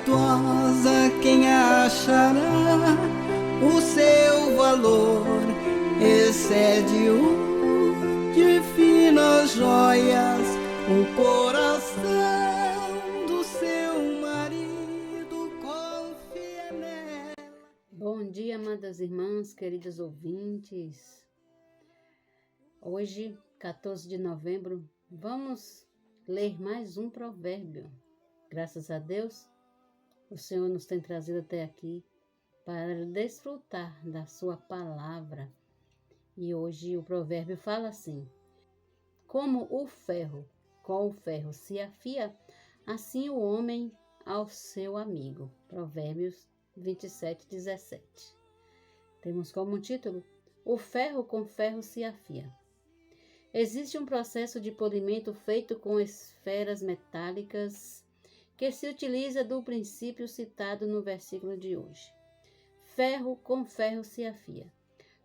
virtuosa quem achará o seu valor excede o de finas joias, o coração do seu marido confia nela. Bom dia, amadas irmãs, queridos ouvintes. Hoje, 14 de novembro, vamos ler mais um provérbio. Graças a Deus, o Senhor nos tem trazido até aqui para desfrutar da sua palavra. E hoje o provérbio fala assim: como o ferro com o ferro se afia, assim o homem ao seu amigo. Provérbios 27:17. Temos como título: o ferro com ferro se afia. Existe um processo de polimento feito com esferas metálicas que se utiliza do princípio citado no versículo de hoje. Ferro com ferro se afia.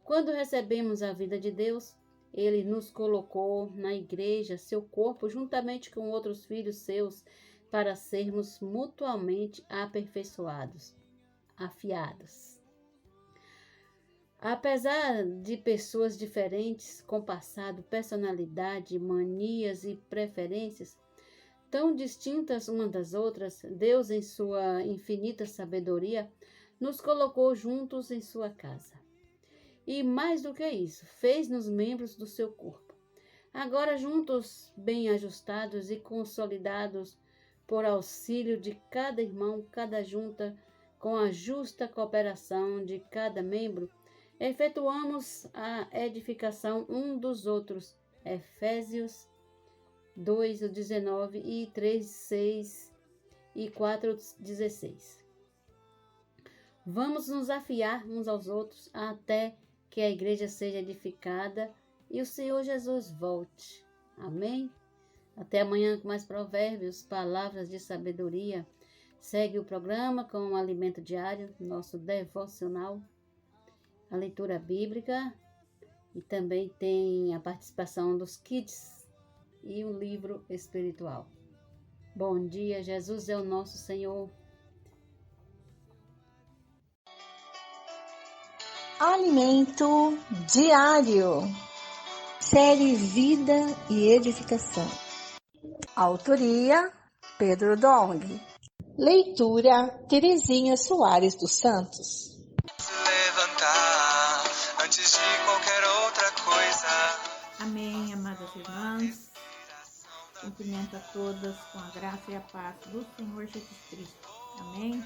Quando recebemos a vida de Deus, Ele nos colocou na igreja, seu corpo, juntamente com outros filhos seus, para sermos mutuamente aperfeiçoados, afiados. Apesar de pessoas diferentes, com passado, personalidade, manias e preferências, tão distintas umas das outras, Deus, em sua infinita sabedoria, nos colocou juntos em sua casa. E mais do que isso, fez-nos membros do seu corpo. Agora, juntos, bem ajustados e consolidados por auxílio de cada irmão, cada junta, com a justa cooperação de cada membro, efetuamos a edificação um dos outros. Efésios 2:19 e 3:6 e 4:16. Vamos nos afiar uns aos outros até que a igreja seja edificada e o Senhor Jesus volte. Amém? Até amanhã com mais provérbios, palavras de sabedoria. Segue o programa com o alimento diário, nosso devocional, a leitura bíblica e também tem a participação dos kids e um livro espiritual. Bom dia, Jesus é o nosso Senhor. Alimento diário. Série Vida e Edificação. Autoria: Pedro Dong. Leitura: Terezinha Soares dos Santos. Levantar antes de qualquer outra coisa. Amém, amadas irmãs. Cumprimento a todas com a graça e a paz do Senhor Jesus Cristo. Amém.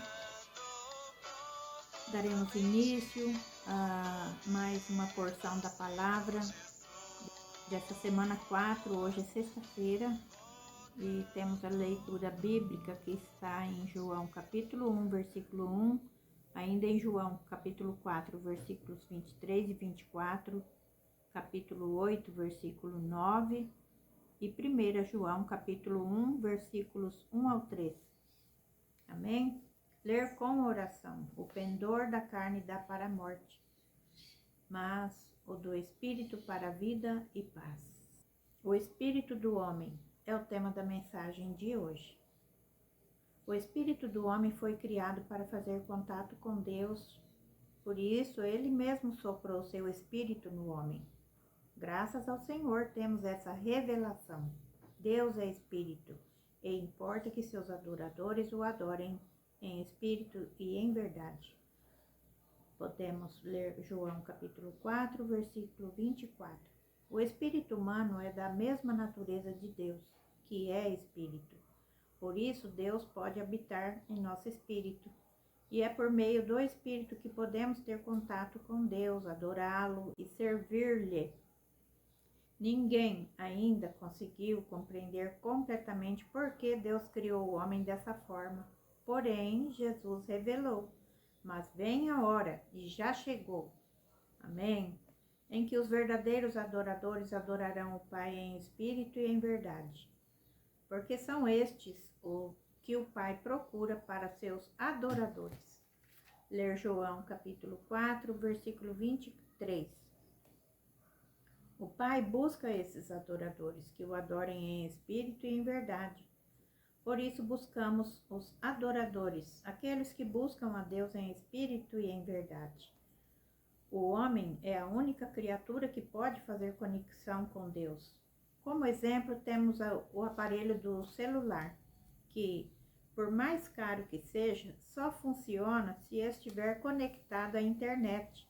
Daremos início a mais uma porção da palavra dessa semana 4, hoje é sexta-feira, e temos a leitura bíblica que está em João capítulo 1, versículo 1, ainda em João capítulo 4, versículos 23 e 24, capítulo 8, versículo 9 e 1 João capítulo 1, versículos 1 ao 3. Amém? Ler com oração: o pendor da carne dá para a morte, mas o do espírito para a vida e paz. O espírito do homem é o tema da mensagem de hoje. O espírito do homem foi criado para fazer contato com Deus, por isso ele mesmo soprou seu espírito no homem. Graças ao Senhor temos essa revelação. Deus é espírito e importa que seus adoradores o adorem em espírito e em verdade. Podemos ler João capítulo 4, versículo 24. O espírito humano é da mesma natureza de Deus, que é espírito. Por isso, Deus pode habitar em nosso espírito. E é por meio do espírito que podemos ter contato com Deus, adorá-lo e servir-lhe. Ninguém ainda conseguiu compreender completamente por que Deus criou o homem dessa forma. Porém, Jesus revelou, mas vem a hora, e já chegou, amém? Em que os verdadeiros adoradores adorarão o Pai em espírito e em verdade, porque são estes o que o Pai procura para seus adoradores. Ler João capítulo 4, versículo 23. O Pai busca esses adoradores que o adorem em espírito e em verdade, Por isso buscamos os adoradores, aqueles que buscam a Deus em espírito e em verdade. O homem é a única criatura que pode fazer conexão com Deus. Como exemplo, temos o aparelho do celular, que, por mais caro que seja, só funciona se estiver conectado à internet.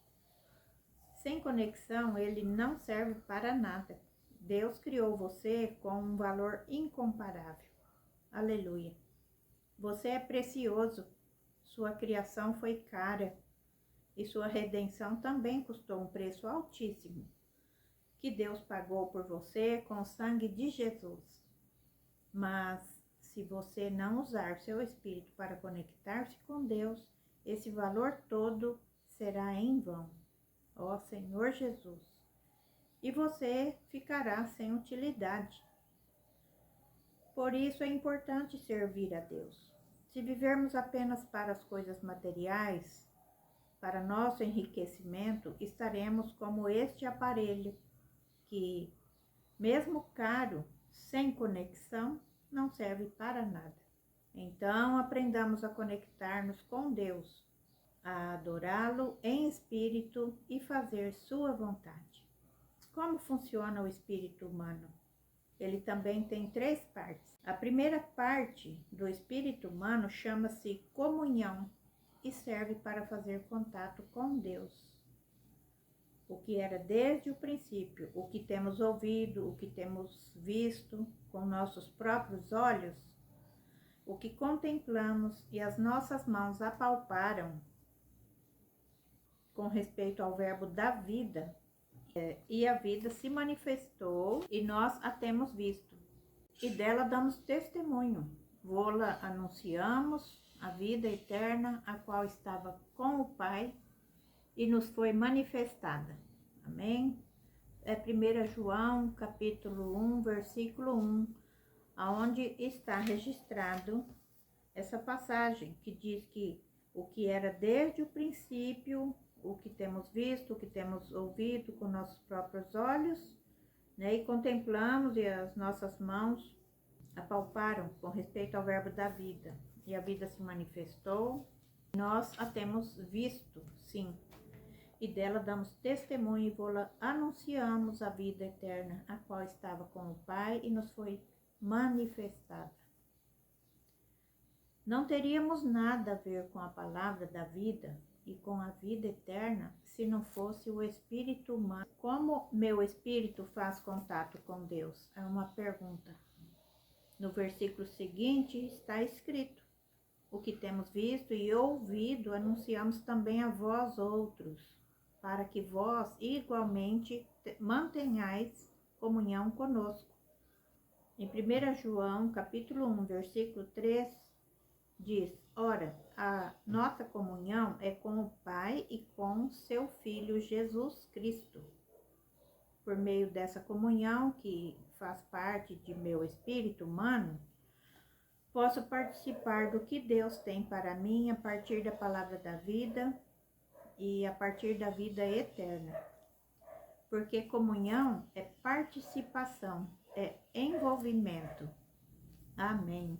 Sem conexão, ele não serve para nada. Deus criou você com um valor incomparável. Aleluia. Você é precioso. Sua criação foi cara e sua redenção também custou um preço altíssimo, que Deus pagou por você com o sangue de Jesus. Mas se você não usar seu espírito para conectar-se com Deus, esse valor todo será em vão. Ó Senhor Jesus, e você ficará sem utilidade. Por isso é importante servir a Deus. Se vivermos apenas para as coisas materiais, para nosso enriquecimento, estaremos como este aparelho que, mesmo caro, sem conexão, não serve para nada. Então, aprendamos a conectar-nos com Deus, a adorá-lo em espírito e fazer sua vontade. Como funciona o espírito humano? Ele também tem 3 partes. A primeira parte do espírito humano chama-se comunhão e serve para fazer contato com Deus. O que era desde o princípio, o que temos ouvido, o que temos visto com nossos próprios olhos, o que contemplamos e as nossas mãos apalparam com respeito ao verbo da vida, e a vida se manifestou e nós a temos visto, e dela damos testemunho. Vô-la anunciamos, a vida eterna, a qual estava com o Pai e nos foi manifestada. Amém? É 1 João, capítulo 1, versículo 1, aonde está registrado essa passagem que diz que o que era desde o princípio, o que temos visto, o que temos ouvido com nossos próprios olhos, né, e contemplamos e as nossas mãos apalparam com respeito ao verbo da vida. E a vida se manifestou, nós a temos visto, sim, e dela damos testemunho e vô-la anunciamos a vida eterna, a qual estava com o Pai e nos foi manifestada. Não teríamos nada a ver com a palavra da vida e com a vida eterna se não fosse o espírito humano. Como meu espírito faz contato com Deus? É uma pergunta. No versículo seguinte está escrito: o que temos visto e ouvido anunciamos também a vós outros, para que vós igualmente mantenhais comunhão conosco. Em 1 João, capítulo 1, versículo 3, diz: ora, a nossa comunhão é com o Pai e com seu Filho Jesus Cristo. Por meio dessa comunhão, que faz parte de meu espírito humano, posso participar do que Deus tem para mim a partir da palavra da vida e a partir da vida eterna. Porque comunhão é participação, é envolvimento. Amém.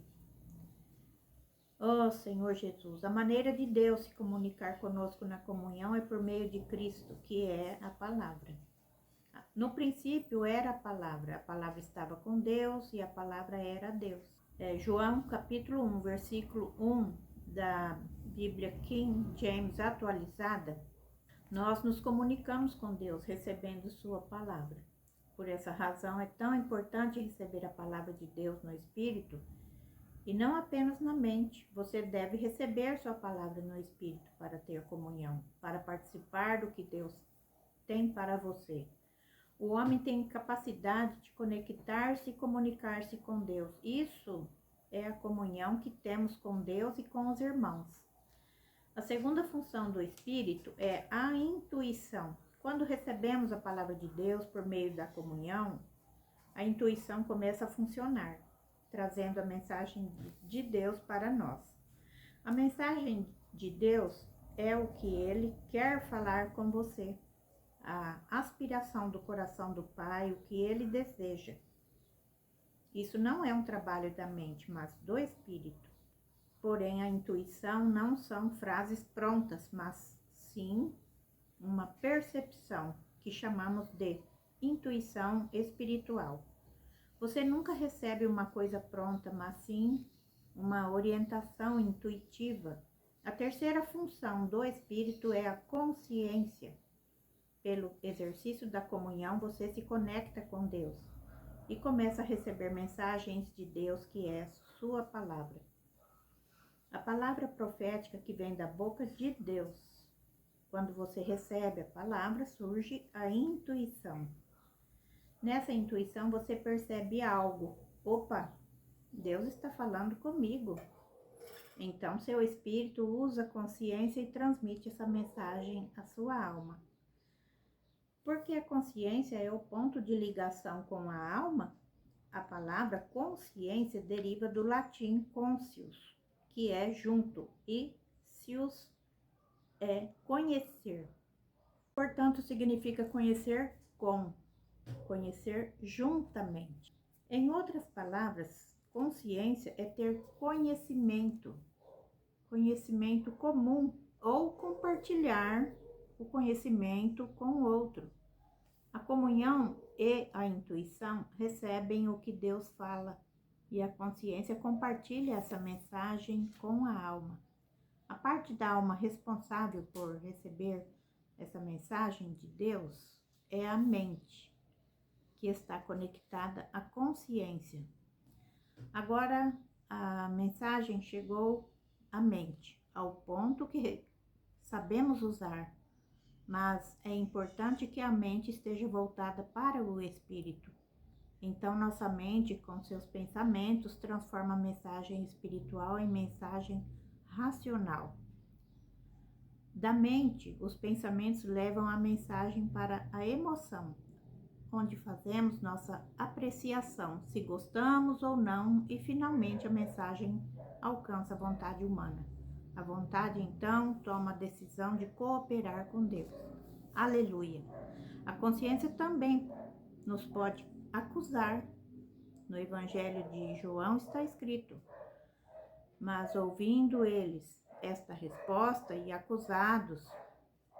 Oh Senhor Jesus, a maneira de Deus se comunicar conosco na comunhão é por meio de Cristo, que é a palavra. No princípio era a palavra estava com Deus e a palavra era Deus. João capítulo 1, versículo 1 da Bíblia King James atualizada, nós nos comunicamos com Deus recebendo sua palavra. Por essa razão é tão importante receber a palavra de Deus no Espírito e não apenas na mente. Você deve receber sua palavra no Espírito para ter comunhão, para participar do que Deus tem para você. O homem tem capacidade de conectar-se e comunicar-se com Deus. Isso é a comunhão que temos com Deus e com os irmãos. A segunda função do Espírito é a intuição. Quando recebemos a palavra de Deus por meio da comunhão, a intuição começa a funcionar, trazendo a mensagem de Deus para nós. A mensagem de Deus é o que Ele quer falar com você, a aspiração do coração do Pai, o que Ele deseja. Isso não é um trabalho da mente, mas do espírito. Porém, a intuição não são frases prontas, mas sim uma percepção que chamamos de intuição espiritual. Você nunca recebe uma coisa pronta, mas sim uma orientação intuitiva. A terceira função do espírito é a consciência. Pelo exercício da comunhão, você se conecta com Deus e começa a receber mensagens de Deus, que é sua palavra. A palavra profética que vem da boca de Deus. Quando você recebe a palavra, surge a intuição. Nessa intuição você percebe algo. Opa, Deus está falando comigo. Então seu espírito usa a consciência e transmite essa mensagem à sua alma. Porque a consciência é o ponto de ligação com a alma, a palavra consciência deriva do latim conscius, que é junto, e sius é conhecer. Portanto, significa conhecer com, conhecer juntamente. Em outras palavras, consciência é ter conhecimento, conhecimento comum, ou compartilhar o conhecimento com o outro. A comunhão e a intuição recebem o que Deus fala e a consciência compartilha essa mensagem com a alma. A parte da alma responsável por receber essa mensagem de Deus é a mente, que está conectada à consciência. Agora, a mensagem chegou à mente, ao ponto que sabemos usar, mas é importante que a mente esteja voltada para o espírito. Então, nossa mente, com seus pensamentos, transforma a mensagem espiritual em mensagem racional. Da mente, os pensamentos levam a mensagem para a emoção, onde fazemos nossa apreciação, se gostamos ou não, e finalmente a mensagem alcança a vontade humana. A vontade, então, toma a decisão de cooperar com Deus. Aleluia! A consciência também nos pode acusar. No Evangelho de João está escrito: mas ouvindo eles esta resposta e acusados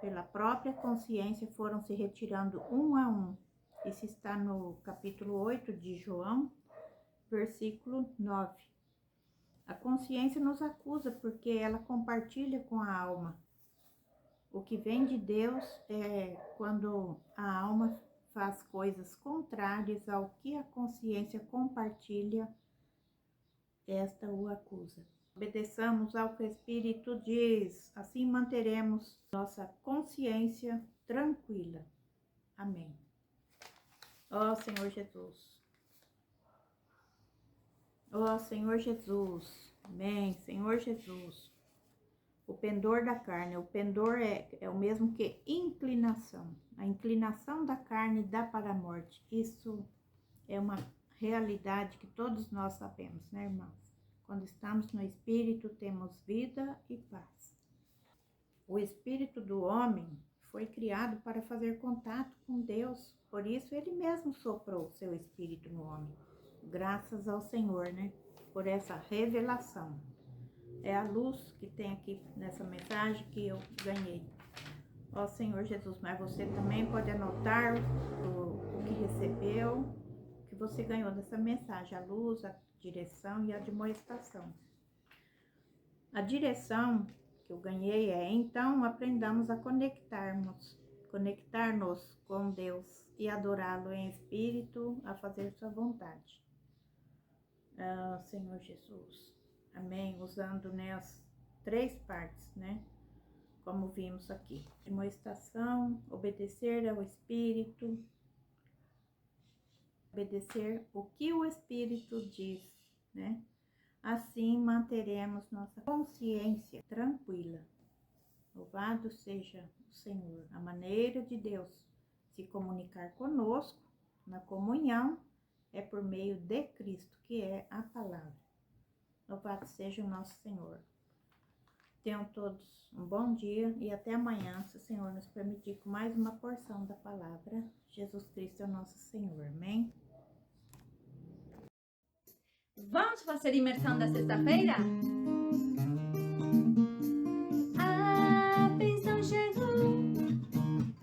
pela própria consciência, foram se retirando um a um. Isso está no capítulo 8 de João, versículo 9. A consciência nos acusa porque ela compartilha com a alma. O que vem de Deus é quando a alma faz coisas contrárias ao que a consciência compartilha, esta o acusa. Obedeçamos ao que o Espírito diz, assim manteremos nossa consciência tranquila. Amém. Ó Senhor Jesus. Ó Senhor Jesus. Amém, Senhor Jesus. O pendor da carne, o pendor é o mesmo que inclinação. A inclinação da carne dá para a morte. Isso é uma realidade que todos nós sabemos, né, irmãos? Quando estamos no Espírito, temos vida e paz. O Espírito do homem foi criado para fazer contato com Deus. Por isso, ele mesmo soprou o seu Espírito no homem. Graças ao Senhor, né? Por essa revelação. É a luz que tem aqui nessa mensagem que eu ganhei. Ó Senhor Jesus, mas você também pode anotar o que recebeu, o que você ganhou dessa mensagem, a luz, a direção e a admoestação. A direção que eu ganhei é: então aprendamos a conectar-nos com Deus e adorá-lo em espírito, a fazer sua vontade. Senhor Jesus, amém, usando, né, as 3 partes, né, como vimos aqui. Admoestação, obedecer ao Espírito, obedecer o que o Espírito diz, né? Assim manteremos nossa consciência tranquila. Louvado seja o Senhor. A maneira de Deus se comunicar conosco na comunhão é por meio de Cristo, que é a palavra. Louvado seja o nosso Senhor. Tenham todos um bom dia e até amanhã, se o Senhor nos permitir, com mais uma porção da palavra. Jesus Cristo é o nosso Senhor. Amém? Vamos fazer a imersão da sexta-feira? A bênção chegou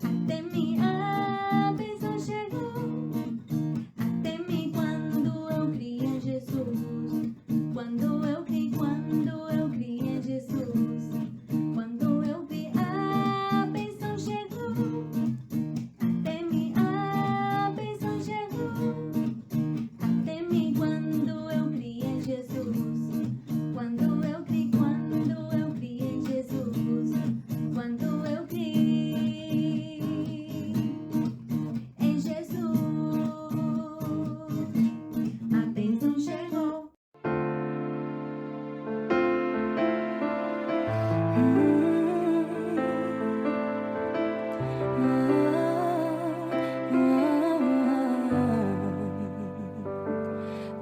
até mim, a bênção chegou até mim quando eu criei em Jesus. Quando eu criei em Jesus. Quando eu vi a bênção chegou até mim, a bênção chegou até mim quando eu criei em Jesus. Quando eu criei em Jesus. Quando eu criei em Jesus, a bênção chegou.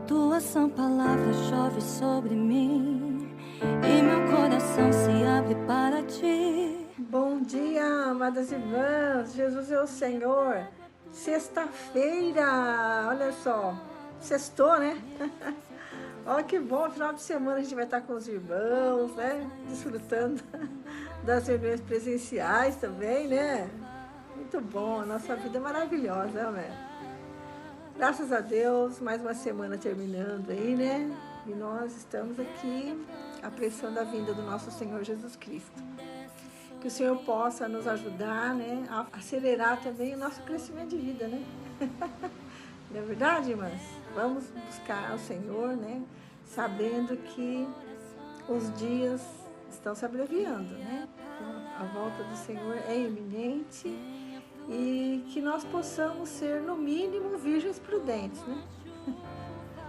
Tua sã palavra chove sobre mim e meu coração se abre para ti. Bom dia, amadas irmãs. Jesus é o Senhor. Sexta-feira, olha só, sextou, né? Olha que bom, final de semana a gente vai estar com os irmãos, né? Desfrutando das reuniões presenciais também, né? Muito bom, a nossa vida é maravilhosa, né? Graças a Deus, mais uma semana terminando aí, né? E nós estamos aqui apressando a vinda do nosso Senhor Jesus Cristo. Que o Senhor possa nos ajudar, né? A acelerar também o nosso crescimento de vida, né? Não é verdade, irmãs? Vamos buscar o Senhor, né? Sabendo que os dias estão se abreviando, né? A volta do Senhor é iminente. E que nós possamos ser, no mínimo, virgens prudentes, né?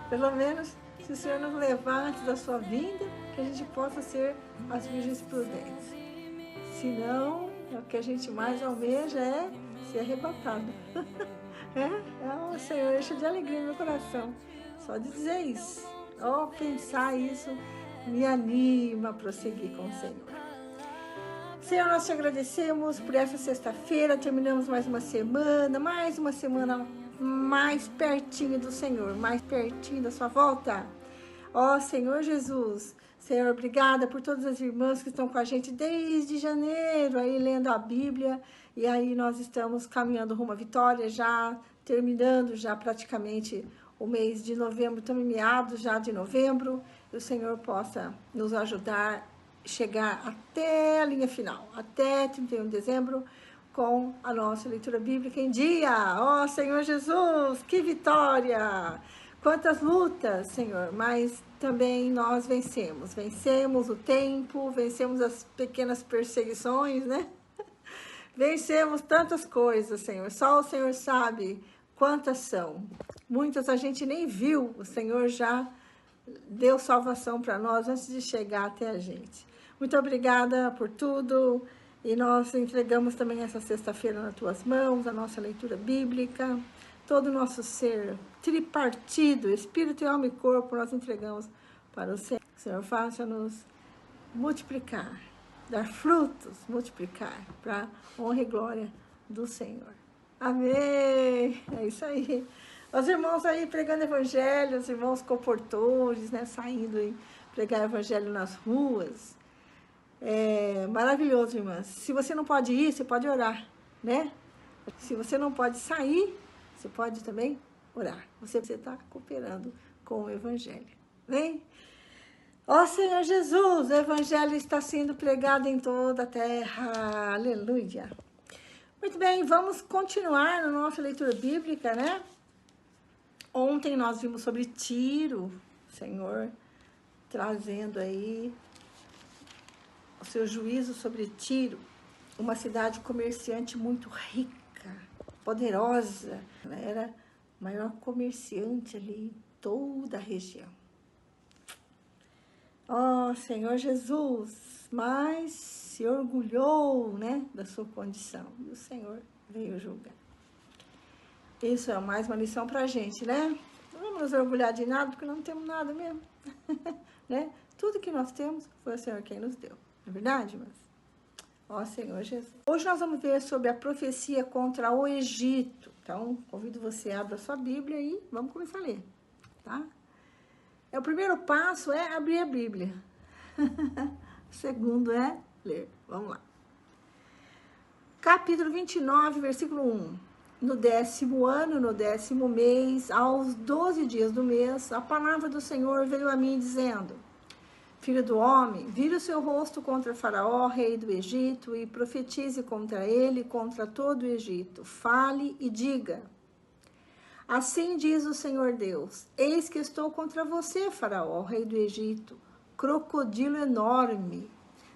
Pelo menos, se o Senhor nos levar antes da sua vinda, que a gente possa ser as virgens prudentes. Senão, o que a gente mais almeja é ser arrebatado. O Senhor enche de alegria no meu coração. Só de dizer isso, pensar isso, me anima a prosseguir com o Senhor. Senhor, nós te agradecemos por essa sexta-feira, terminamos mais uma semana mais pertinho do Senhor, mais pertinho da sua volta. Senhor Jesus, Senhor, obrigada por todas as irmãs que estão com a gente desde janeiro, aí lendo a Bíblia, e aí nós estamos caminhando rumo à vitória, já terminando já praticamente o mês de novembro, estamos em meados já de novembro, e o Senhor possa nos ajudar chegar até a linha final, até 31 de dezembro, com a nossa leitura bíblica em dia. Senhor Jesus, que vitória! Quantas lutas, Senhor, mas também nós vencemos o tempo, vencemos as pequenas perseguições, né? Vencemos tantas coisas, Senhor, só o Senhor sabe quantas são. Muitas a gente nem viu, o Senhor já deu salvação para nós antes de chegar até a gente. Muito obrigada por tudo, e nós entregamos também essa sexta-feira nas tuas mãos, a nossa leitura bíblica, todo o nosso ser tripartido, espírito, alma e corpo, nós entregamos para o Senhor. O Senhor faça-nos multiplicar, dar frutos, multiplicar, para a honra e glória do Senhor. Amém! É isso aí. Os irmãos aí pregando evangelho, os irmãos comportores, né, saindo e pregar evangelho nas ruas. Maravilhoso, irmãs. Se você não pode ir, você pode orar, né? Se você não pode sair, você pode também orar. Você está cooperando com o evangelho. Vem? Senhor Jesus, o evangelho está sendo pregado em toda a terra. Aleluia. Muito bem, vamos continuar na nossa leitura bíblica, né? Ontem nós vimos sobre Tiro, Senhor, trazendo aí o seu juízo sobre Tiro, uma cidade comerciante muito rica, poderosa. Ela era a maior comerciante ali em toda a região. Senhor Jesus, mas se orgulhou, né, da sua condição. E o Senhor veio julgar. Isso é mais uma lição para a gente, né? Não vamos nos orgulhar de nada, porque não temos nada mesmo. Né? Tudo que nós temos foi o Senhor quem nos deu. Não é verdade, mas? Senhor Jesus. Hoje nós vamos ver sobre a profecia contra o Egito. Então, convido você a abrir a sua Bíblia e vamos começar a ler, tá? O primeiro passo é abrir a Bíblia. O segundo é ler. Vamos lá. Capítulo 29, versículo 1. No 10º ano, no 10º mês, aos 12 dias do mês, a palavra do Senhor veio a mim dizendo: Filho do homem, vira o seu rosto contra Faraó, rei do Egito, e profetize contra ele, contra todo o Egito. Fale e diga: assim diz o Senhor Deus: eis que estou contra você, Faraó, rei do Egito, crocodilo enorme,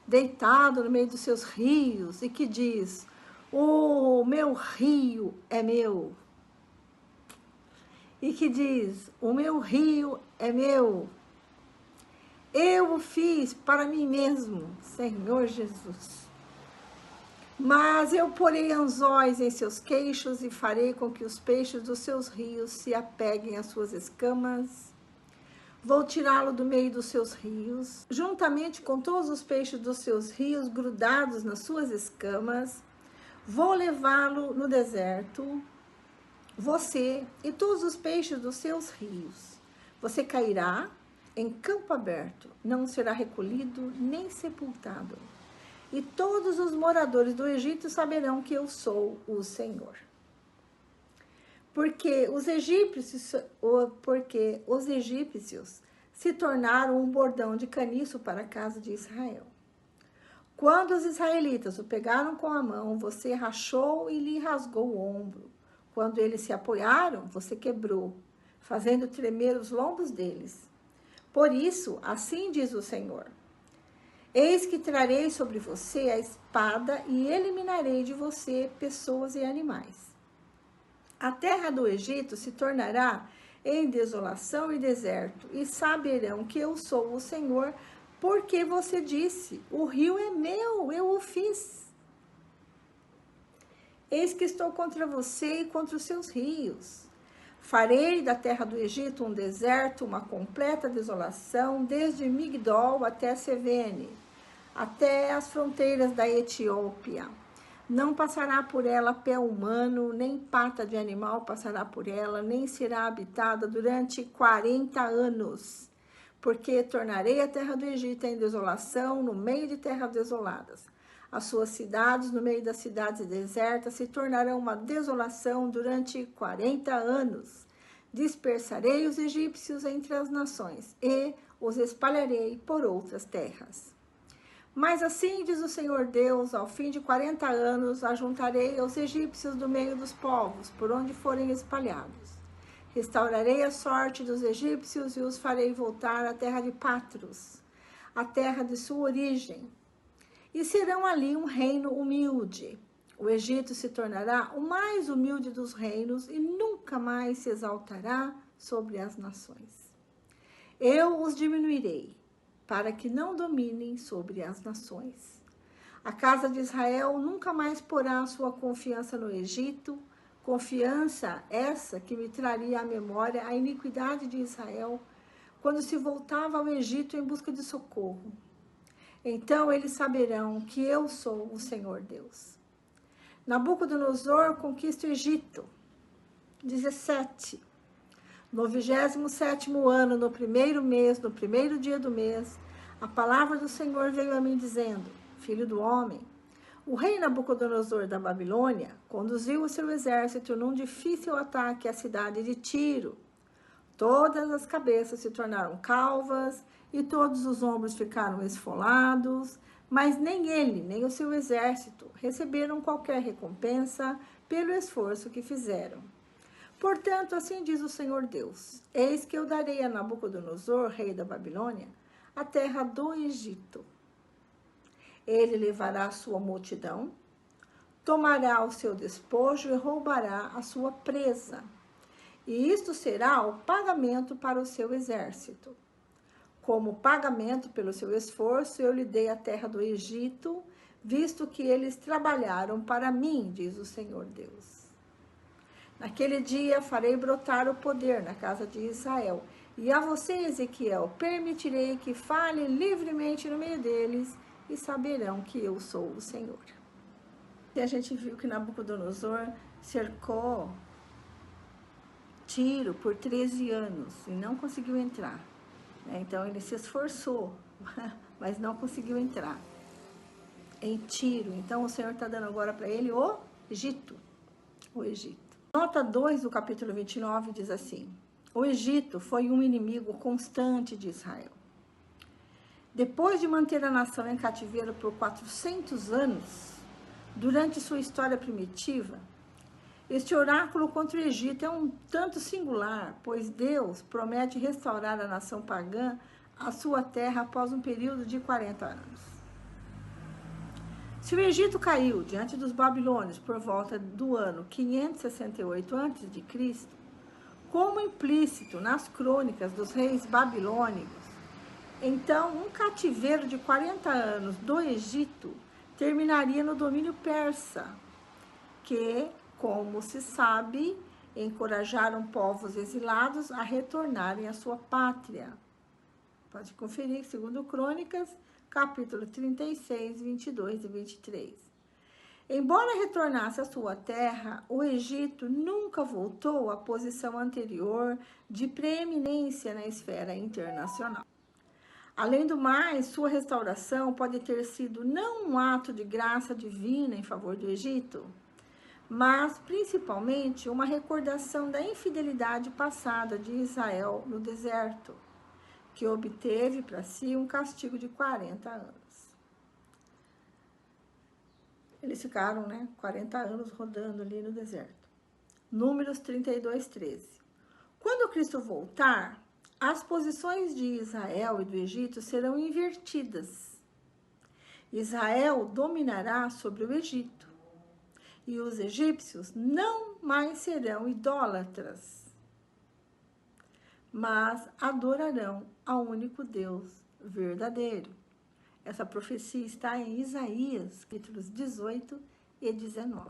deitado no meio dos seus rios, e que diz: o meu rio é meu. E que diz: o meu rio é meu. Eu o fiz para mim mesmo, Senhor Jesus. Mas eu porei anzóis em seus queixos e farei com que os peixes dos seus rios se apeguem às suas escamas. Vou tirá-lo do meio dos seus rios, juntamente com todos os peixes dos seus rios grudados nas suas escamas. Vou levá-lo no deserto, você e todos os peixes dos seus rios. Você cairá em campo aberto, não será recolhido nem sepultado. E todos os moradores do Egito saberão que eu sou o Senhor. Porque os egípcios se tornaram um bordão de caniço para a casa de Israel. Quando os israelitas o pegaram com a mão, você rachou e lhe rasgou o ombro. Quando eles se apoiaram, você quebrou, fazendo tremer os lombos deles. Por isso, assim diz o Senhor: eis que trarei sobre você a espada e eliminarei de você pessoas e animais. A terra do Egito se tornará em desolação e deserto, e saberão que eu sou o Senhor, porque você disse: o rio é meu, eu o fiz. Eis que estou contra você e contra os seus rios. Farei da terra do Egito um deserto, uma completa desolação, desde Migdol até Sevene, até as fronteiras da Etiópia. Não passará por ela pé humano, nem pata de animal passará por ela, nem será habitada durante 40 anos. Porque tornarei a terra do Egito em desolação, no meio de terras desoladas. As suas cidades, no meio das cidades desertas, se tornarão uma desolação durante 40 anos. Dispersarei os egípcios entre as nações e os espalharei por outras terras. Mas assim diz o Senhor Deus: ao fim de 40 anos, ajuntarei os egípcios do meio dos povos, por onde forem espalhados. Restaurarei a sorte dos egípcios e os farei voltar à terra de Patros, a terra de sua origem. E serão ali um reino humilde. O Egito se tornará o mais humilde dos reinos e nunca mais se exaltará sobre as nações. Eu os diminuirei, para que não dominem sobre as nações. A casa de Israel nunca mais porá sua confiança no Egito, confiança essa que me traria à memória a iniquidade de Israel, quando se voltava ao Egito em busca de socorro. Então eles saberão que eu sou o Senhor Deus. Nabucodonosor conquista o Egito. 17. No 27º ano, no primeiro mês, no primeiro dia do mês, a palavra do Senhor veio a mim dizendo: filho do homem, o rei Nabucodonosor da Babilônia conduziu o seu exército num difícil ataque à cidade de Tiro. Todas as cabeças se tornaram calvas e todos os ombros ficaram esfolados, mas nem ele, nem o seu exército receberam qualquer recompensa pelo esforço que fizeram. Portanto, assim diz o Senhor Deus: eis que eu darei a Nabucodonosor, rei da Babilônia, a terra do Egito. Ele levará a sua multidão, tomará o seu despojo e roubará a sua presa. E isto será o pagamento para o seu exército. Como pagamento pelo seu esforço, eu lhe dei a terra do Egito, visto que eles trabalharam para mim, diz o Senhor Deus. Naquele dia farei brotar o poder na casa de Israel, e a você, Ezequiel, permitirei que fale livremente no meio deles, e saberão que eu sou o Senhor. E a gente viu que Nabucodonosor cercou Tiro por 13 anos e não conseguiu entrar. né? Então ele se esforçou, mas não conseguiu entrar em Tiro. Então o Senhor está dando agora para ele o Egito. O Egito. Nota 2 do capítulo 29 diz assim: o Egito foi um inimigo constante de Israel. Depois de manter a nação em cativeiro por 400 anos, durante sua história primitiva, este oráculo contra o Egito é um tanto singular, pois Deus promete restaurar a nação pagã à sua terra após um período de 40 anos. Se o Egito caiu diante dos babilônios por volta do ano 568 a.C., como implícito nas crônicas dos reis babilônicos, então um cativeiro de 40 anos do Egito terminaria no domínio persa, que, como se sabe, encorajaram povos exilados a retornarem à sua pátria. Pode conferir, segundo Crônicas, capítulo 36, 22 e 23. Embora retornasse à sua terra, o Egito nunca voltou à posição anterior de preeminência na esfera internacional. Além do mais, sua restauração pode ter sido não um ato de graça divina em favor do Egito, mas principalmente uma recordação da infidelidade passada de Israel no deserto, que obteve para si um castigo de 40 anos. Eles ficaram, 40 anos rodando ali no deserto. Números 32, 13. Quando Cristo voltar, as posições de Israel e do Egito serão invertidas. Israel dominará sobre o Egito, e os egípcios não mais serão idólatras, mas adorarão ao único Deus verdadeiro. Essa profecia está em Isaías, capítulos 18 e 19.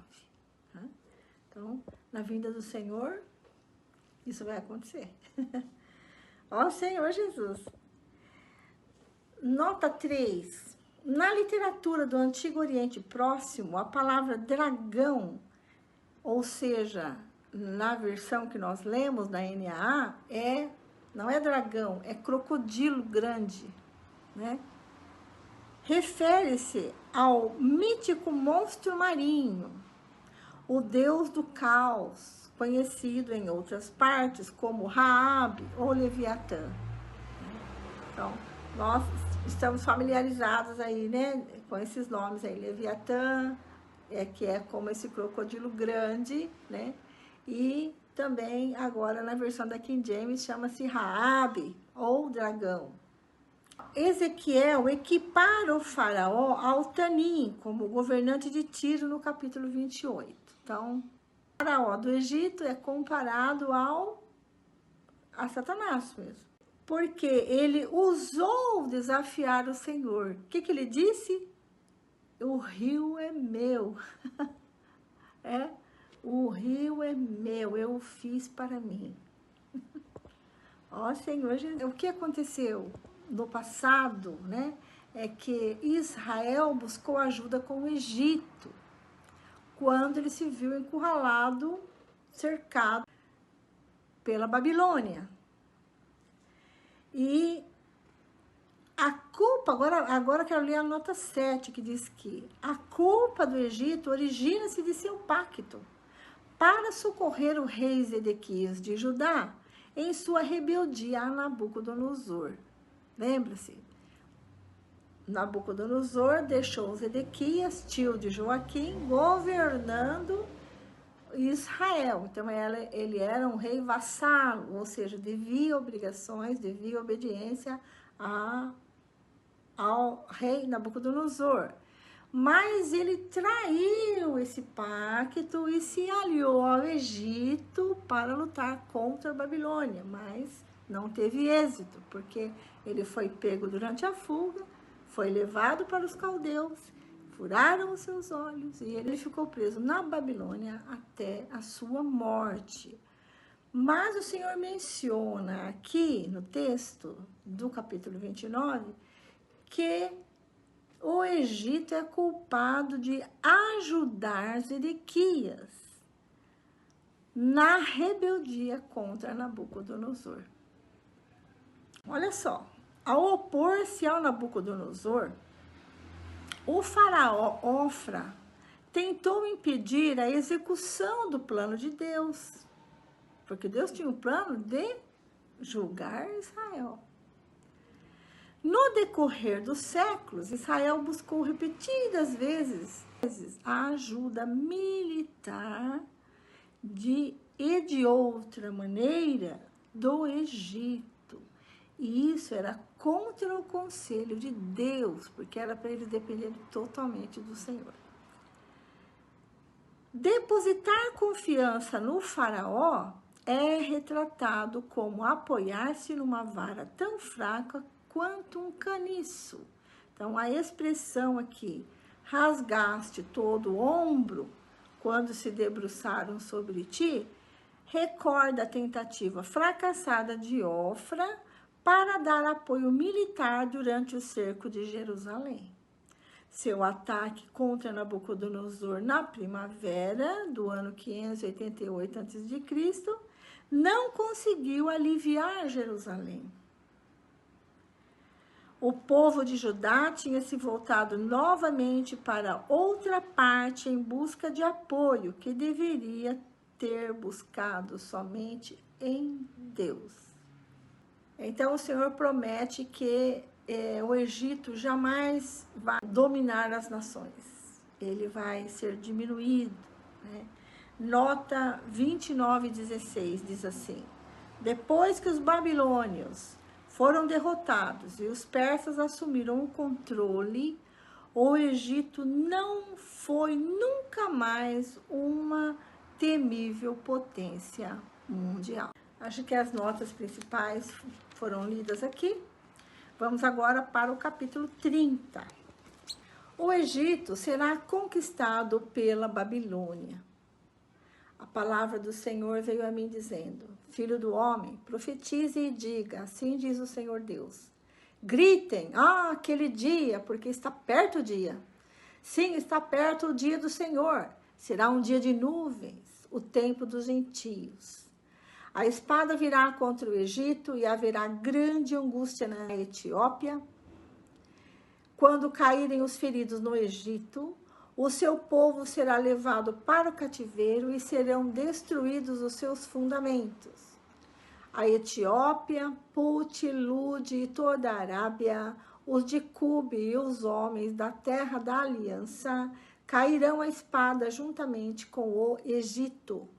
Então, na vinda do Senhor, isso vai acontecer. Ó Senhor Jesus. Nota 3. Na literatura do Antigo Oriente Próximo, a palavra dragão, ou seja, na versão que nós lemos na NAA, não é dragão, é crocodilo grande, né? Refere-se ao mítico monstro marinho, o deus do caos, conhecido em outras partes como Raabe ou Leviatã. Então, nós estamos familiarizados aí, com esses nomes aí, Leviatã, que é como esse crocodilo grande, e também agora na versão da King James chama-se Raabe ou dragão. Ezequiel equipara o faraó ao Tanim como governante de Tiro no capítulo 28. Então, o faraó do Egito é comparado a Satanás mesmo, porque ele ousou desafiar o Senhor. O que ele disse? O rio é meu. O rio é meu, eu o fiz para mim. Ó Senhor Jesus, o que aconteceu no passado, é que Israel buscou ajuda com o Egito, quando ele se viu encurralado, cercado pela Babilônia. E a culpa, agora quero ler a nota 7, que diz que a culpa do Egito origina-se de seu pacto para socorrer o rei Zedequias de Judá em sua rebeldia a Nabucodonosor. Lembra-se? Nabucodonosor deixou Zedequias, tio de Joaquim, governando Israel. Então, ele era um rei vassalo, ou seja, devia obrigações, devia obediência ao rei Nabucodonosor. Mas ele traiu esse pacto e se aliou ao Egito para lutar contra a Babilônia, mas não teve êxito, porque ele foi pego durante a fuga, foi levado para os caldeus, furaram os seus olhos e ele ficou preso na Babilônia até a sua morte. Mas o Senhor menciona aqui no texto do capítulo 29 que o Egito é culpado de ajudar Zedequias na rebeldia contra Nabucodonosor. Olha só, ao opor-se ao Nabucodonosor, o faraó Ofra tentou impedir a execução do plano de Deus, porque Deus tinha um plano de julgar Israel. No decorrer dos séculos, Israel buscou repetidas vezes a ajuda militar e de outra maneira do Egito. E isso era contra o conselho de Deus, porque era para eles dependerem totalmente do Senhor. Depositar confiança no faraó é retratado como apoiar-se numa vara tão fraca quanto um caniço. Então, a expressão aqui, rasgaste todo o ombro, quando se debruçaram sobre ti, recorda a tentativa fracassada de Ofra para dar apoio militar durante o cerco de Jerusalém. Seu ataque contra Nabucodonosor na primavera do ano 588 a.C. não conseguiu aliviar Jerusalém. O povo de Judá tinha se voltado novamente para outra parte em busca de apoio que deveria ter buscado somente em Deus. Então o Senhor promete que o Egito jamais vai dominar as nações. Ele vai ser diminuído, né? Nota 29:16 diz assim: depois que os babilônios foram derrotados e os persas assumiram o controle, o Egito não foi nunca mais uma temível potência mundial. Acho que as notas principais foram lidas aqui. Vamos agora para o capítulo 30. O Egito será conquistado pela Babilônia. A palavra do Senhor veio a mim dizendo: filho do homem, profetize e diga, assim diz o Senhor Deus. Gritem, aquele dia, porque está perto o dia. Sim, está perto o dia do Senhor. Será um dia de nuvens, o tempo dos gentios. A espada virá contra o Egito e haverá grande angústia na Etiópia. Quando caírem os feridos no Egito, o seu povo será levado para o cativeiro e serão destruídos os seus fundamentos. A Etiópia, Put, Lud e toda a Arábia, os de Cube e os homens da terra da aliança, cairão a espada juntamente com o Egito.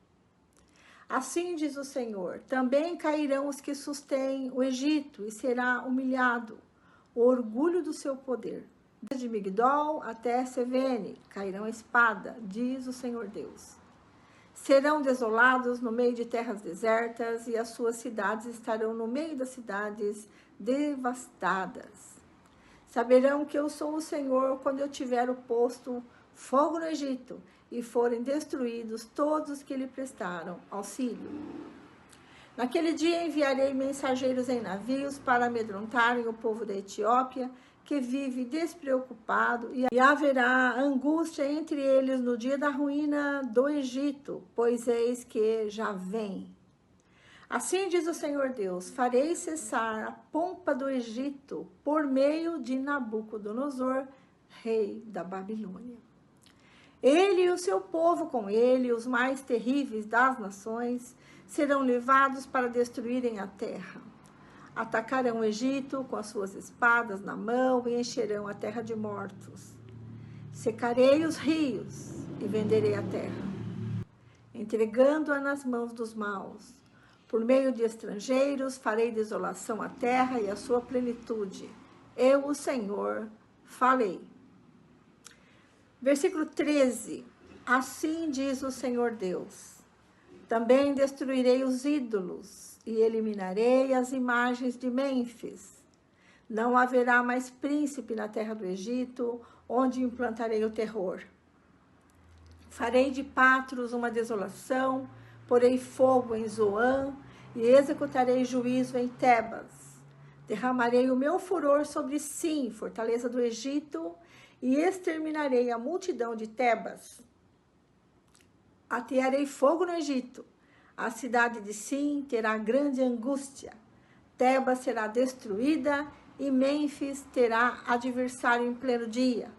Assim diz o Senhor, também cairão os que sustêm o Egito e será humilhado o orgulho do seu poder. Desde Migdol até Sevene cairão a espada, diz o Senhor Deus. Serão desolados no meio de terras desertas e as suas cidades estarão no meio das cidades devastadas. Saberão que eu sou o Senhor quando eu tiver posto fogo no Egito e forem destruídos todos os que lhe prestaram auxílio. Naquele dia enviarei mensageiros em navios para amedrontarem o povo da Etiópia, que vive despreocupado, e haverá angústia entre eles no dia da ruína do Egito, pois eis que já vem. Assim diz o Senhor Deus, farei cessar a pompa do Egito por meio de Nabucodonosor, rei da Babilônia. Ele e o seu povo com ele, os mais terríveis das nações, serão levados para destruírem a terra. Atacarão o Egito com as suas espadas na mão e encherão a terra de mortos. Secarei os rios e venderei a terra, entregando-a nas mãos dos maus. Por meio de estrangeiros farei desolação à terra e à sua plenitude. Eu, o Senhor, falei. Versículo 13. Assim diz o Senhor Deus. Também destruirei os ídolos e eliminarei as imagens de Mênfis. Não haverá mais príncipe na terra do Egito, onde implantarei o terror. Farei de Patros uma desolação, porei fogo em Zoã e executarei juízo em Tebas. Derramarei o meu furor sobre Sim, fortaleza do Egito, e exterminarei a multidão de Tebas. Atearei fogo no Egito. A cidade de Sim terá grande angústia. Tebas será destruída e Mênfis terá adversário em pleno dia.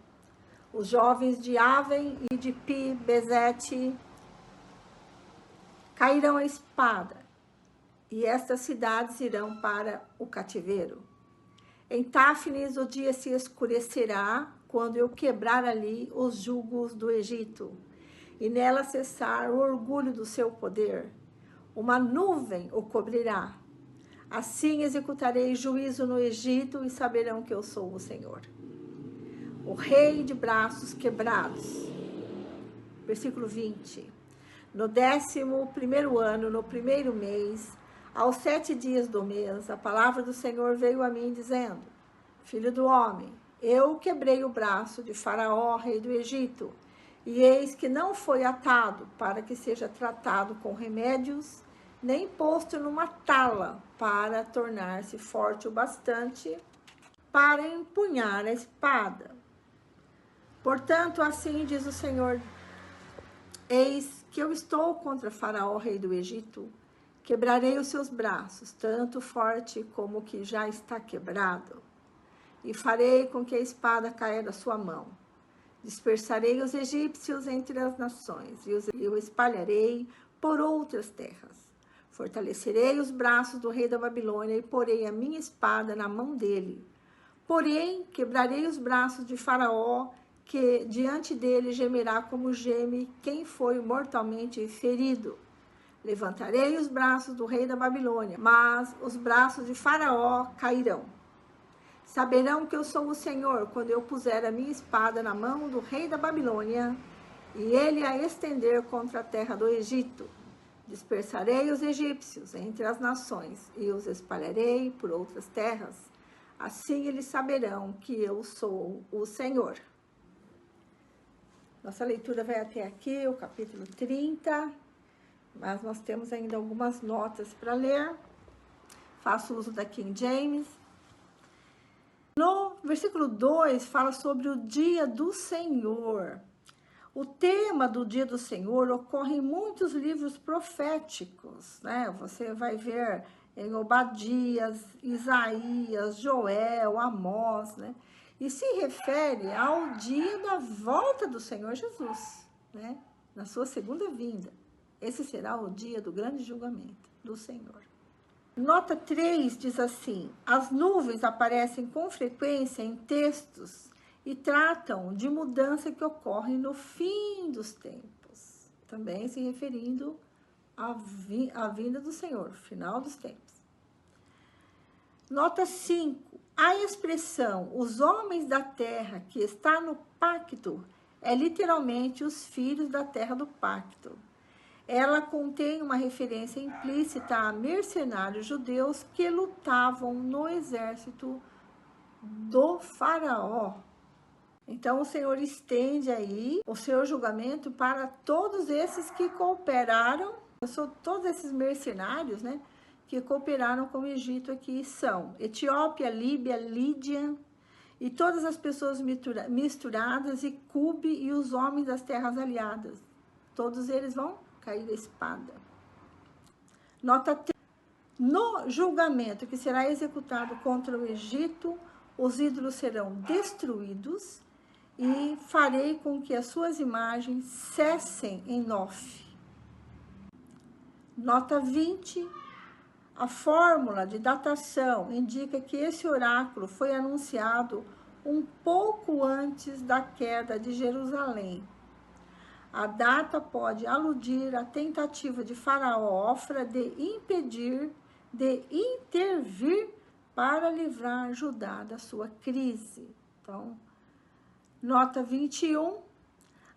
Os jovens de Aven e de Pi-Besete cairão a espada, e estas cidades irão para o cativeiro. Em Táfnis o dia se escurecerá, quando eu quebrar ali os jugos do Egito, e nela cessar o orgulho do seu poder. Uma nuvem o cobrirá. Assim executarei juízo no Egito, e saberão que eu sou o Senhor. O rei de braços quebrados. Versículo 20. No 11º ano, no 1º mês, aos 7 dias do mês, a palavra do Senhor veio a mim, dizendo: Filho do homem, eu quebrei o braço de Faraó, rei do Egito, e eis que não foi atado para que seja tratado com remédios, nem posto numa tala para tornar-se forte o bastante para empunhar a espada. Portanto, assim diz o Senhor: eis que eu estou contra Faraó, rei do Egito, quebrarei os seus braços, tanto forte como o que já está quebrado, e farei com que a espada caia da sua mão. Dispersarei os egípcios entre as nações, e o espalharei por outras terras. Fortalecerei os braços do rei da Babilônia, e porei a minha espada na mão dele. Porém, quebrarei os braços de Faraó, que diante dele gemerá como geme quem foi mortalmente ferido. Levantarei os braços do rei da Babilônia, mas os braços de Faraó cairão. Saberão que eu sou o Senhor, quando eu puser a minha espada na mão do rei da Babilônia, e ele a estender contra a terra do Egito. Dispersarei os egípcios entre as nações, e os espalharei por outras terras. Assim eles saberão que eu sou o Senhor. Nossa leitura vai até aqui, o capítulo 30, mas nós temos ainda algumas notas para ler. Faço uso da King James. No versículo 2 fala sobre o dia do Senhor. O tema do dia do Senhor ocorre em muitos livros proféticos, né? Você vai ver em Obadias, Isaías, Joel, Amós, né? E se refere ao dia da volta do Senhor Jesus, né? Na sua segunda vinda. Esse será o dia do grande julgamento do Senhor. Nota 3 diz assim: as nuvens aparecem com frequência em textos e tratam de mudança que ocorre no fim dos tempos, também se referindo à vinda do Senhor, final dos tempos. Nota 5. A expressão os homens da terra que está no pacto é literalmente os filhos da terra do pacto. Ela contém uma referência implícita a mercenários judeus que lutavam no exército do faraó. Então, o Senhor estende aí o seu julgamento para todos esses que cooperaram, todos esses mercenários, né, que cooperaram com o Egito aqui são Etiópia, Líbia, Lídia e todas as pessoas misturadas, e Cube e os homens das terras aliadas. Todos eles vão cair da espada. Nota 3. No julgamento que será executado contra o Egito, os ídolos serão destruídos e farei com que as suas imagens cessem em Nof. Nota 20. A fórmula de datação indica que esse oráculo foi anunciado um pouco antes da queda de Jerusalém. A data pode aludir à tentativa de Faraó Ofra de intervir para livrar Judá da sua crise. Então, nota 21.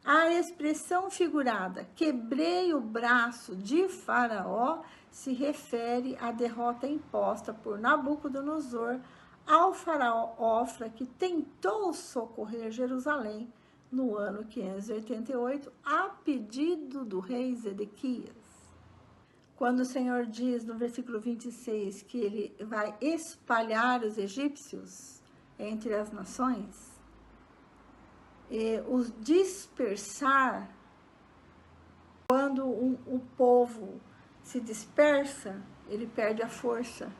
A expressão figurada, quebrei o braço de Faraó, se refere à derrota imposta por Nabucodonosor ao faraó Ofra, que tentou socorrer Jerusalém no ano 588, a pedido do rei Zedequias. Quando o Senhor diz no versículo 26 que ele vai espalhar os egípcios entre as nações, os dispersar, quando o povo se dispersa, ele perde a força,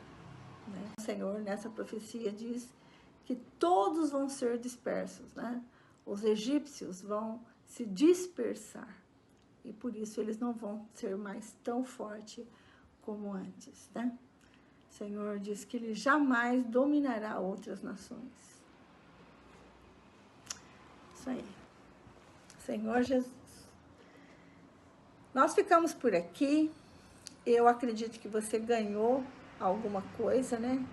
né? O Senhor, nessa profecia, diz que todos vão ser dispersos, né? Os egípcios vão se dispersar e por isso eles não vão ser mais tão fortes como antes, né? O Senhor diz que Ele jamais dominará outras nações. Isso aí. Senhor Jesus. Nós ficamos por aqui. Eu acredito que você ganhou alguma coisa, né?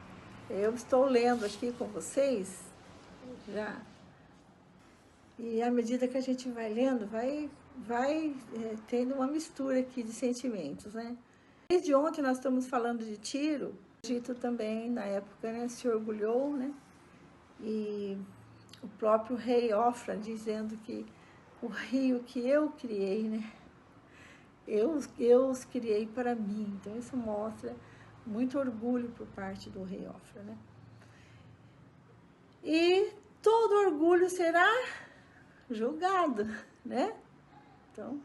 Eu estou lendo aqui com vocês já. E à medida que a gente vai lendo, vai tendo uma mistura aqui de sentimentos, né? Desde ontem nós estamos falando de Tiro. O Egito também, na época, né, se orgulhou, né? E o próprio rei Ofra dizendo que o rio que eu criei, né? Eu os criei para mim. Então isso mostra muito orgulho por parte do rei Ofra, né? E todo orgulho será julgado, né? Então,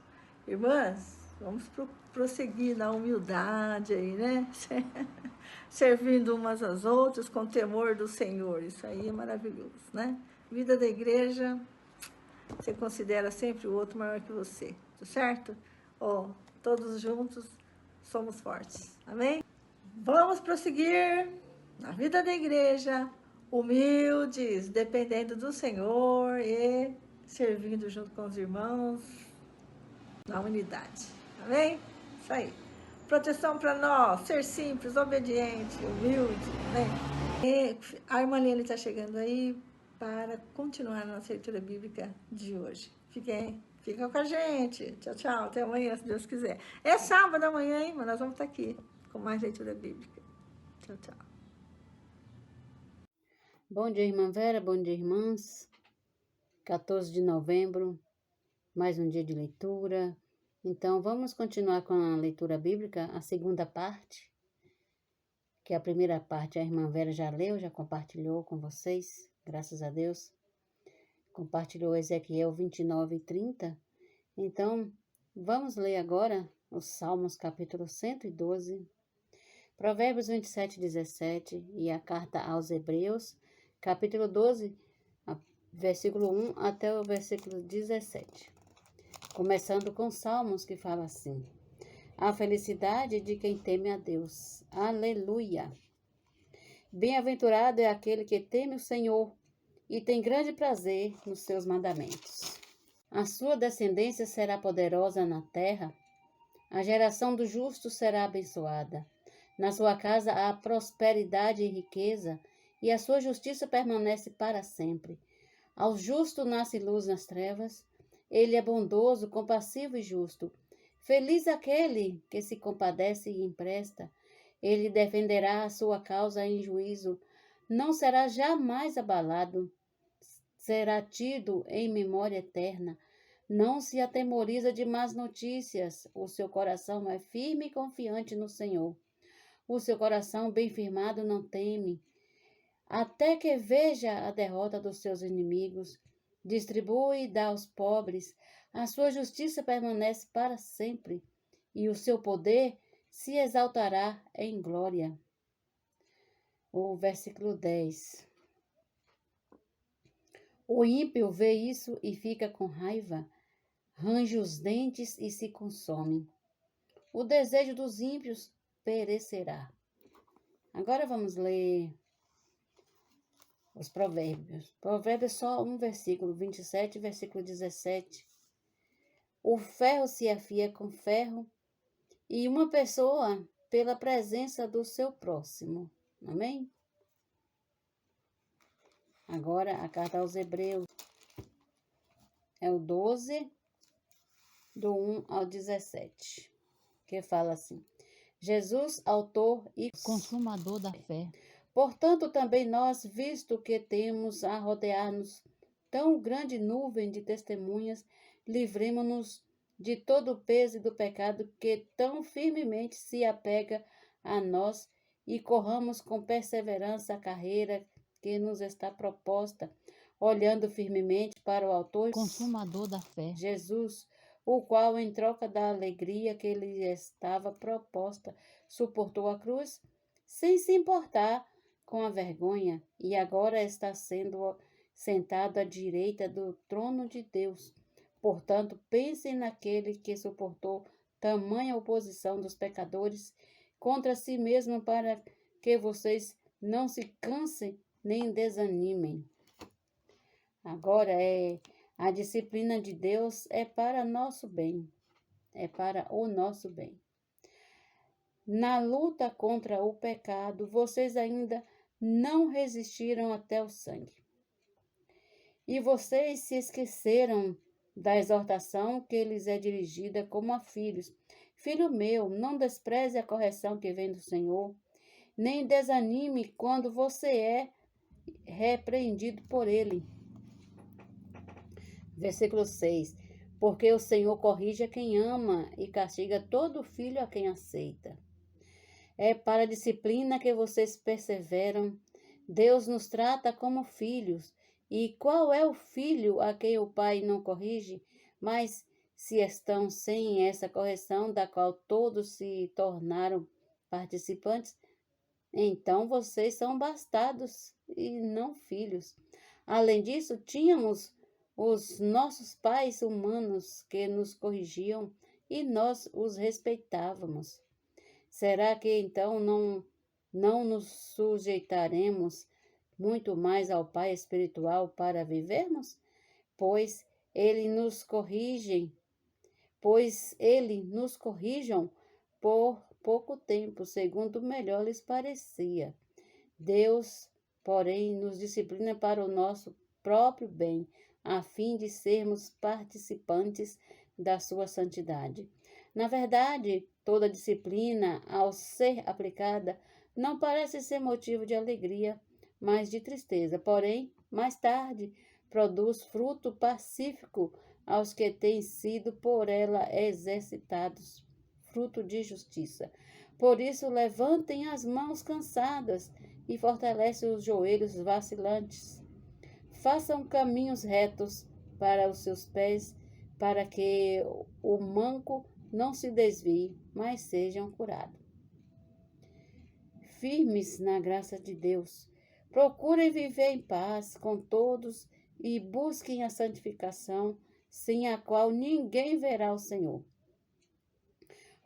irmãs, vamos prosseguir na humildade aí, né? Servindo umas às outras com temor do Senhor. Isso aí é maravilhoso, né? Vida da igreja, você considera sempre o outro maior que você, tá certo? Todos juntos somos fortes, amém? Vamos prosseguir na vida da igreja, humildes, dependendo do Senhor e servindo junto com os irmãos na unidade, amém? Isso aí. Proteção para nós, ser simples, obediente, humilde, né? E a irmã Lene está chegando aí para continuar a nossa leitura bíblica de hoje. Fica com a gente. Tchau, tchau. Até amanhã, se Deus quiser. É sábado amanhã, hein? Mas nós vamos estar aqui com mais leitura bíblica. Tchau, tchau. Bom dia, irmã Vera. Bom dia, irmãs. 14 de novembro, mais um dia de leitura. Então, vamos continuar com a leitura bíblica, a segunda parte, que a primeira parte a irmã Vera já leu, já compartilhou com vocês, graças a Deus. Compartilhou Ezequiel 29 e 30. Então, vamos ler agora os Salmos, capítulo 112, Provérbios 27, 17 e a carta aos Hebreus, capítulo 12, versículo 1 até o versículo 17. Começando com Salmos, que fala assim: a felicidade de quem teme a Deus. Aleluia! Bem-aventurado é aquele que teme o Senhor e tem grande prazer nos seus mandamentos. A sua descendência será poderosa na terra, a geração do justo será abençoada. Na sua casa há prosperidade e riqueza, e a sua justiça permanece para sempre. Ao justo nasce luz nas trevas. Ele é bondoso, compassivo e justo. Feliz aquele que se compadece e empresta. Ele defenderá a sua causa em juízo. Não será jamais abalado. Será tido em memória eterna. Não se atemoriza de más notícias. O seu coração é firme e confiante no Senhor. O seu coração bem firmado não teme. Até que veja a derrota dos seus inimigos. Distribui e dá aos pobres, a sua justiça permanece para sempre, e o seu poder se exaltará em glória. O versículo 10. O ímpio vê isso e fica com raiva, range os dentes e se consome. O desejo dos ímpios perecerá. Agora vamos ler os provérbios. Provérbios só um versículo, 27, versículo 17. O ferro se afia com ferro e uma pessoa pela presença do seu próximo. Amém? Agora a carta aos Hebreus. É o 12, do 1 ao 17. Que fala assim: Jesus, autor e consumador da fé. Portanto, também nós, visto que temos a rodear-nos tão grande nuvem de testemunhas, livremo-nos de todo o peso e do pecado que tão firmemente se apega a nós e corramos com perseverança a carreira que nos está proposta, olhando firmemente para o autor e consumador da fé, Jesus, o qual, em troca da alegria que lhe estava proposta, suportou a cruz, sem se importar com a vergonha, e agora está sendo sentado à direita do trono de Deus. Portanto, pensem naquele que suportou tamanha oposição dos pecadores contra si mesmo, para que vocês não se cansem nem desanimem. Agora a disciplina de Deus é para nosso bem, é para o nosso bem. Na luta contra o pecado, vocês ainda não resistiram até o sangue. E vocês se esqueceram da exortação que lhes é dirigida como a filhos. Filho meu, não despreze a correção que vem do Senhor, nem desanime quando você é repreendido por ele. Versículo 6. Porque o Senhor corrige a quem ama e castiga todo filho a quem aceita. É para a disciplina que vocês perseveram. Deus nos trata como filhos. E qual é o filho a quem o pai não corrige? Mas se estão sem essa correção, da qual todos se tornaram participantes, então vocês são bastardos e não filhos. Além disso, tínhamos os nossos pais humanos que nos corrigiam e nós os respeitávamos. Será que então não nos sujeitaremos muito mais ao Pai espiritual para vivermos? Pois ele nos corrijam por pouco tempo, segundo melhor lhes parecia. Deus, porém, nos disciplina para o nosso próprio bem, a fim de sermos participantes da sua santidade. Na verdade, toda disciplina, ao ser aplicada, não parece ser motivo de alegria, mas de tristeza. Porém, mais tarde, produz fruto pacífico aos que têm sido por ela exercitados, fruto de justiça. Por isso, levantem as mãos cansadas e fortalecem os joelhos vacilantes. Façam caminhos retos para os seus pés, para que o manco não se desvie, mas sejam curados. Firmes na graça de Deus, procurem viver em paz com todos e busquem a santificação, sem a qual ninguém verá o Senhor.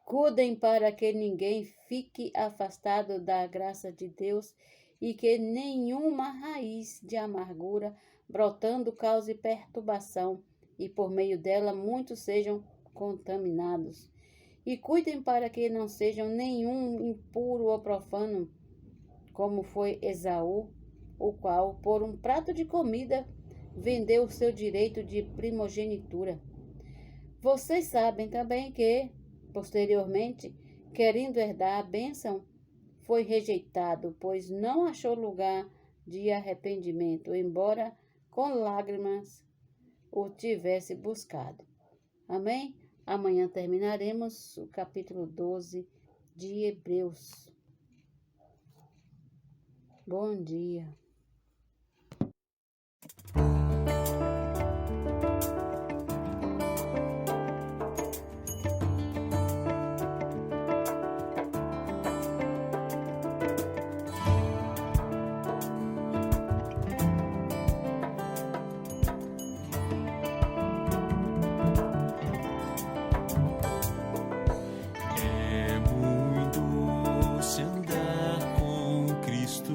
Cuidem para que ninguém fique afastado da graça de Deus e que nenhuma raiz de amargura brotando cause perturbação e por meio dela muitos sejam contaminados. E cuidem para que não sejam nenhum impuro ou profano, como foi Esaú, o qual, por um prato de comida, vendeu o seu direito de primogenitura. Vocês sabem também que, posteriormente, querendo herdar a bênção, foi rejeitado, pois não achou lugar de arrependimento, embora com lágrimas o tivesse buscado. Amém? Amanhã terminaremos o capítulo 12 de Hebreus. Bom dia. É muito se andar com Cristo.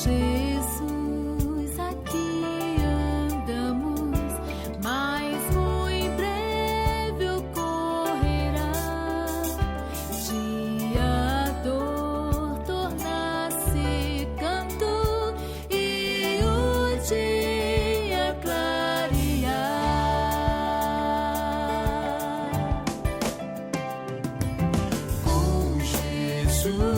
Jesus aqui andamos, mas muito em breve ocorrerá. Dia dor tornar-se canto e o dia clarear. Com Jesus